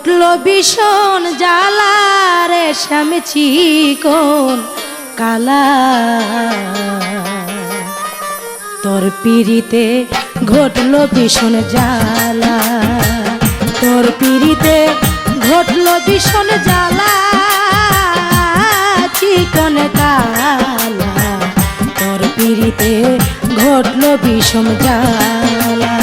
ঘটল ভীষণ জ্বালা রে শ্যাম চিকন কালা, তোর পিড়িতে ঘটল ভীষণ জ্বালা, তোর পিড়িতে ঘটল ভীষণ জ্বালা চিকন কালা, তোর পিড়িতে ঘটল ভীষণ জ্বালা।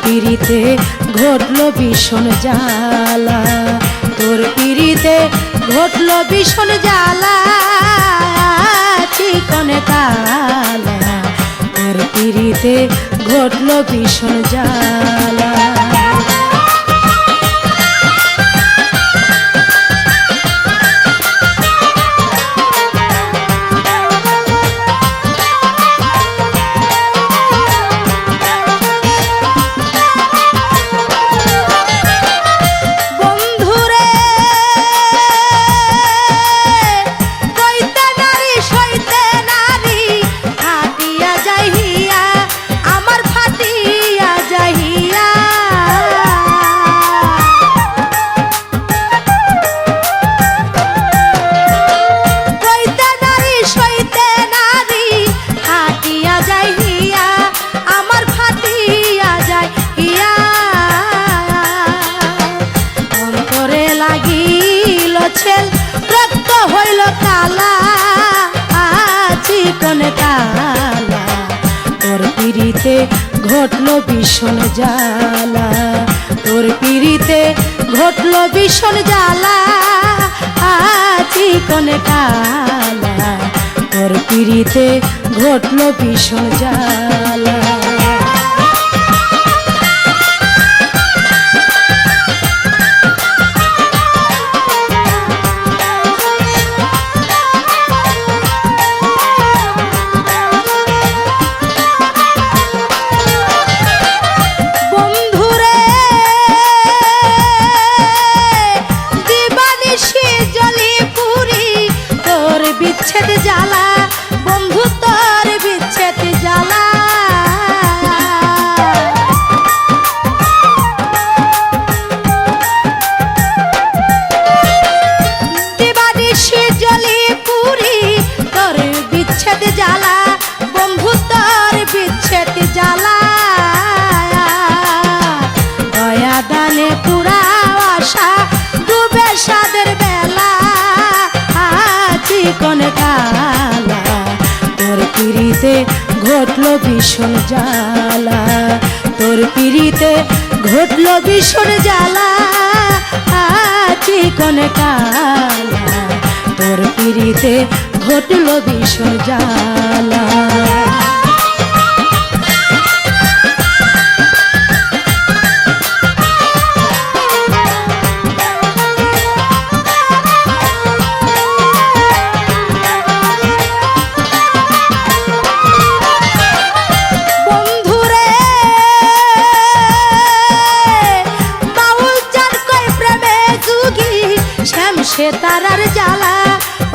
পিড়িতে ঘটল ভীষণ জ্বালা, তোর পিড়িতে ঘটল ভীষণ জ্বালা চিকন কালা, তোর পিড়িতে ঘটল ভীষণ জ্বালা। রক্ত হইল কালা চিকন কালা, তোর পিড়িতে ঘটল ভীষণ জ্বালা, তোর পিড়িতে ঘটল ভীষণ জ্বালা চিকন কালা, তোর পিড়িতে ঘটল ভীষণ জ্বালা। বিচ্ছেদ জ্বালা বন্ধু তোর বিচ্ছেদ জ্বালা, দিবানিশি জ্বলি পুরি তোর বিচ্ছেদ জ্বালা বন্ধু তোর বিচ্ছেদ জ্বালা, দয়া দানে পুরা আশা ডুবে সাদের বেলা চিকন কালা, তোর পিড়িতে ঘটল ভীষণ জ্বালা, তোর পিড়িতে ঘটল ভীষণ জ্বালা চিকন কালা, তোর পিড়িতে ঘটল ভীষণ জ্বালা। সে তারার জ্বালা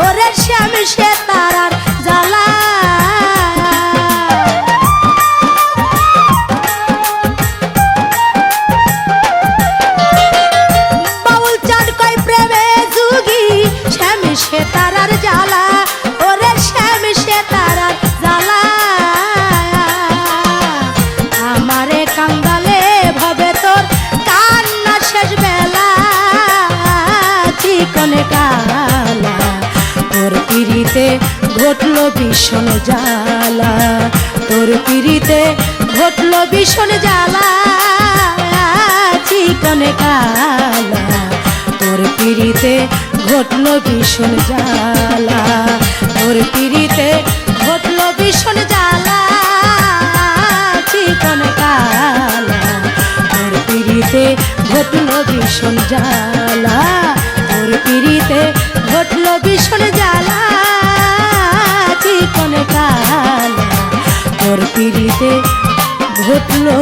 ওরে শ্যাম সে তারার জ্বালা, বাউল চাঁদ কয় প্রেমে যুগী শ্যাম সে তারার জ্বালা ওরে শ্যাম সে তারার জ্বালা, আমারে কান্দালে ভবে তোর কান্না শেষ বেলা ঘটলো ভীষণ জ্বালা, তোর পিড়িতে ঘটলো ভীষণ জ্বালা, চিকনে কালা তোর পিড়িতে ঘটলো ভীষণ জ্বালা, তোর পিড়িতে ঘটলো ভীষণ জ্বালা, চিকনে কালা তোর পিড়িতে ঘটলো ভীষণ জ্বালা, তোর পিড়িতে ঘটলো ভীষণ জ্বালা, চিকনে কালা তোর পিড়িতে ঘটলো